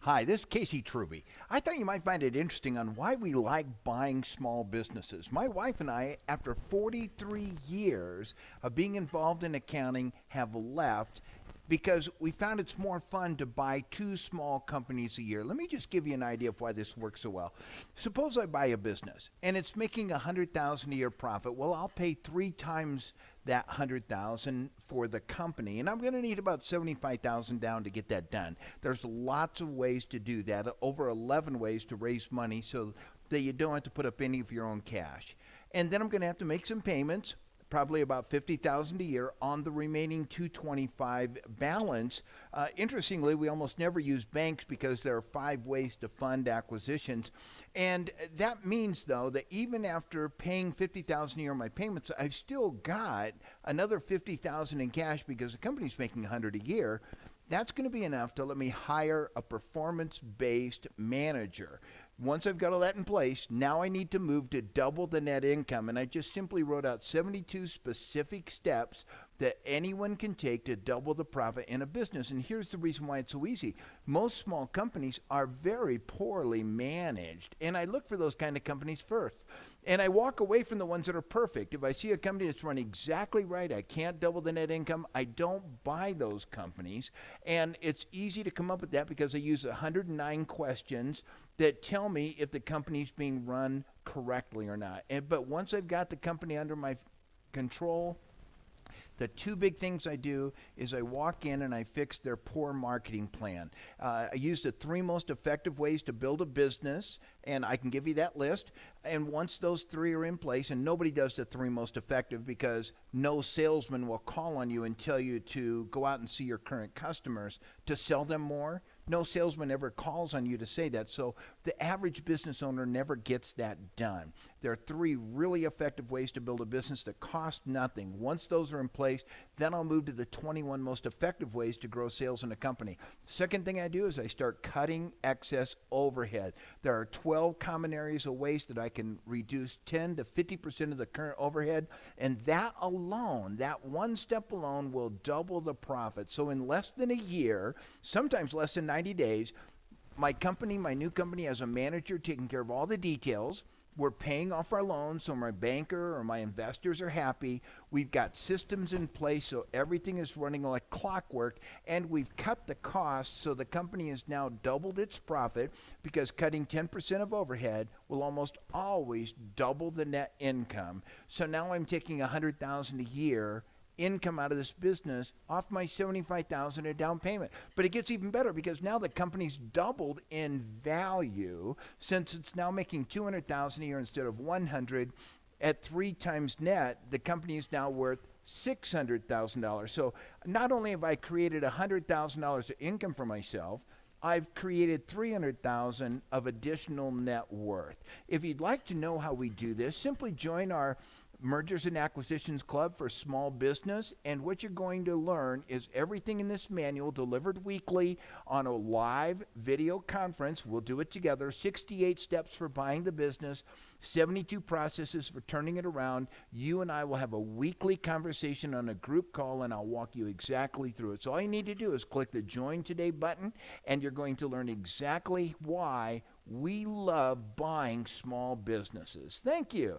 Hi, this is Casey Truby. I thought you might find it interesting on why we like buying small businesses. My wife and I, after 43 years of being involved in accounting, have left because we found it's more fun to buy two small companies a year. Let me just give you an idea of why this works so well. Suppose I buy a business and it's making 100,000 a year profit. Well, I'll pay three times that 100,000 for the company, and I'm going to need about 75,000 down to get that done. There's lots of ways to do that, over 11 ways to raise money so that you don't have to put up any of your own cash. And then I'm going to have to make some payments, probably about 50,000 a year on the remaining 225 balance. Interestingly, we almost never use banks because there are 5 ways to fund acquisitions. And that means, though, that even after paying 50,000 a year on my payments, I've still got another 50,000 in cash because the company's making 100 a year. That's going to be enough to let me hire a performance-based manager. Once I've got all that in place, now I need to move to double the net income. And I just simply wrote out 72 specific steps that anyone can take to double the profit in a business. And here's the reason why it's so easy. Most small companies are very poorly managed. And I look for those kind of companies first. And I walk away from the ones that are perfect. If I see a company that's run exactly right, I can't double the net income, I don't buy those companies. And it's easy to come up with that because I use 109 questions that tell me if the company's being run correctly or not. But once I've got the company under my control, the two big things I do is I walk in and I fix their poor marketing plan. I use the 3 most effective ways to build a business, and I can give you that list. And once those 3 are in place, and nobody does the 3 most effective because no salesman will call on you and tell you to go out and see your current customers to sell them more. No salesman ever calls on you to say that. So the average business owner never gets that done. There are 3 really effective ways to build a business that cost nothing. Once those are in place, then I'll move to the 21 most effective ways to grow sales in a company. Second thing I do is I start cutting excess overhead. There are 12 common areas of waste that I can reduce 10 to 50% of the current overhead, and that alone, that one step alone, will double the profit. So in less than a year, sometimes less than 90 days, my company, my new company, has a manager taking care of all the details. We're paying off our loans, so my banker or my investors are happy. We've got systems in place, so everything is running like clockwork, and we've cut the costs, so the company has now doubled its profit because cutting 10% of overhead will almost always double the net income. So now I'm taking 100,000 a year income out of this business off my 75,000 in down payment. But it gets even better because now the company's doubled in value since it's now making 200,000 a year instead of 100. At 3 times net, the company is now worth $600,000. So not only have I created $100,000 of income for myself, I've created 300,000 of additional net worth. If you'd like to know how we do this, simply join our Mergers and Acquisitions Club for small business, and what you're going to learn is everything in this manual delivered weekly on a live video conference. We'll do it together. 68 steps for buying the business, 72 processes for turning it around. You and I will have a weekly conversation on a group call, and I'll walk you exactly through it. So all you need to do is click the Join Today button, and you're going to learn exactly why we love buying small businesses. Thank you.